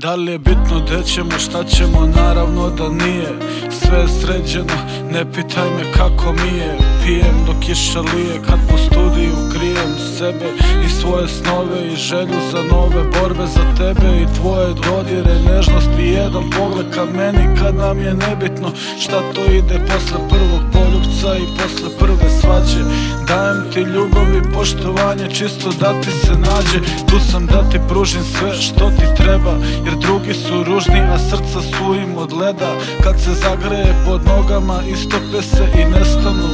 Da li je bitno gde ćemo, šta ćemo, naravno da nije. Sve je sređeno, ne pitaj me kako mi je. Pijem dok kiša lije, kad po studiju krijem sebe i svoje snove i želju za nove borbe za tebe i tvoje dodire, nežnost i jedan pogled ka meni kad nam je nebitno šta to ide posle prvog poljubca i posle prve svađe. Dajem ti ljubav i poštovanje čisto da ti se nađe. Tu sam da ti pružim sve što ti treba, jer drugi su ružni, a srca su im od leda. Kad se zagreje pod nogama, istope se i nestanu.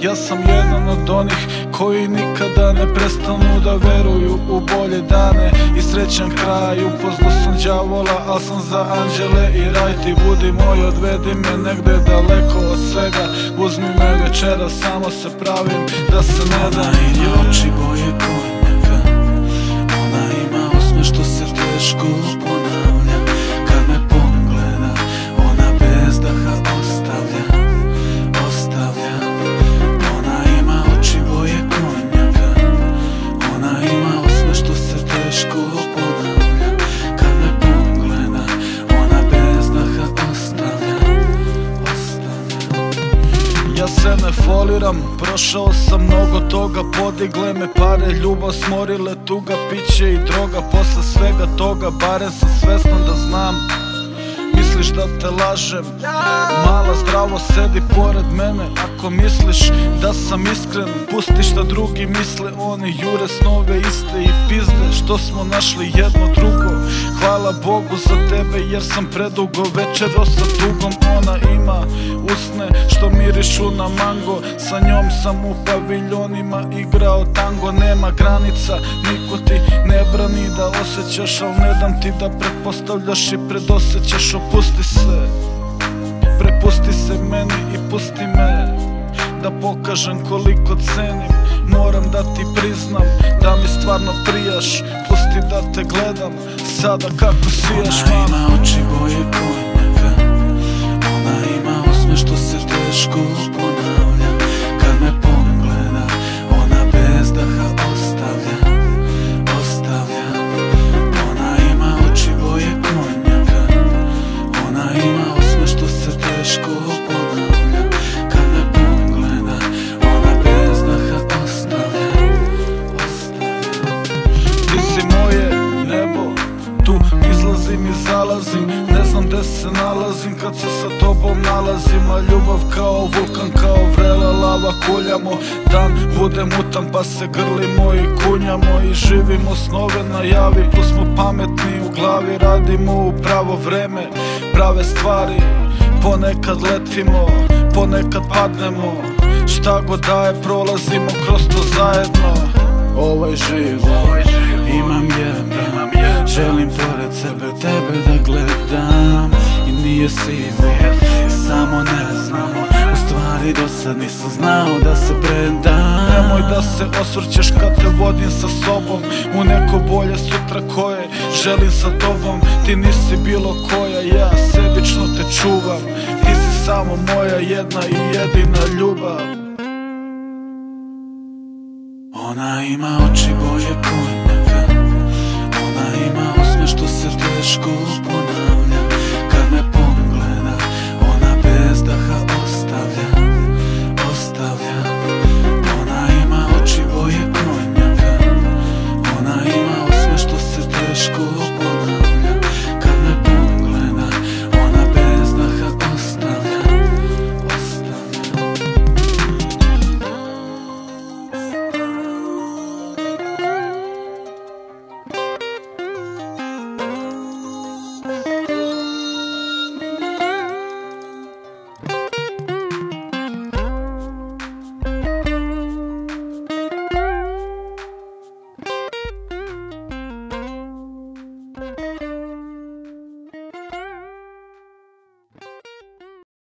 Ja sam jedan od onih koji nikada ne prestanu da veruju u bolje dane i srećan kraj. Upoznao sam đavola, al sam za anđele i raj. Ti budi moj, odvedi me negde daleko od svega. Uzmi me večera, samo se pravim da se ne dam. Ona ima oči boje konjaka, ona ima osmeh što se teško ponavlja. Kad me pogleda, ona bez daha ostavlja. Ona ima oči boje konjaka, ona ima osmeh što se teško ponavlja. Kad me pogleda, ona bez daha ostavlja. Ja se ne foliram, prošao sam mnogo toga. Podigle me pare, ljubav, smorile tuga, piće i droga. Posle svega toga barem sam svestan da znam. Misliš da te lažem? Mala, zdravo sedi pored mene. Ako misliš da sam iskren, pusti šta drugi misle. Oni jure snove iste i pizde što smo našli jedno drugo. Hvala Bogu za tebe jer sam predugo večero sa tugom. Ona ima usne što mirišu na mango. Sa njom sam u paviljonima igrao tango. Nema granica, niko ti ne brani da osjećaš, al ne dam ti da pretpostavljaš i predosjećaš. Opusti se, prepusti se meni i pusti me da pokažem koliko cenim. Moram da ti priznam da mi stvarno prijaš. Pusti da te gledam sada kako sijaš, mama. Ona ima oči boje konjaka, ona ima osmeh što se teško ponavlja. Kad me pogleda, ona bez daha ostavlja. Ona ima oči boje konjaka, ona ima osmeh što se teško ponavlja. Kad me pogleda, ona bez daha ostavlja. Ti si moje nebo, tu izlazim i zalazim. Ne znam gde se nalazim kad se sa tobom nalazim. A ljubav kao vulkan, kao vrela lava kuljamo. Dan bude mutan pa se grlimo i kunjamo i živimo snove na javi. Plus smo pametni u glavi, radimo u pravo vreme prave stvari. Ponekad letimo, ponekad padnemo. Šta god daje prolazimo kroz to zajedno. Ovaj život imam jedan, želim pored sebe tebe da gledam. I nije sivo, samo ne znam, u stvari do sad nisam znao da se predam. Nemoj da se osvrćeš kad te vodim sa sobom u neko bolje sutra koje želim sa tobom. Ti nisi bilo koja, ja sebično te čuvam. Ti si samo moja jedna i jedina ljubav. Ona ima oči boje konjaka, ona ima osmeh što se teško ponavlja. Kad me pogleda, ona bez daha ostavlja. Ona ima oči boje konjaka, ona ima osmeh što se teško ponavlja.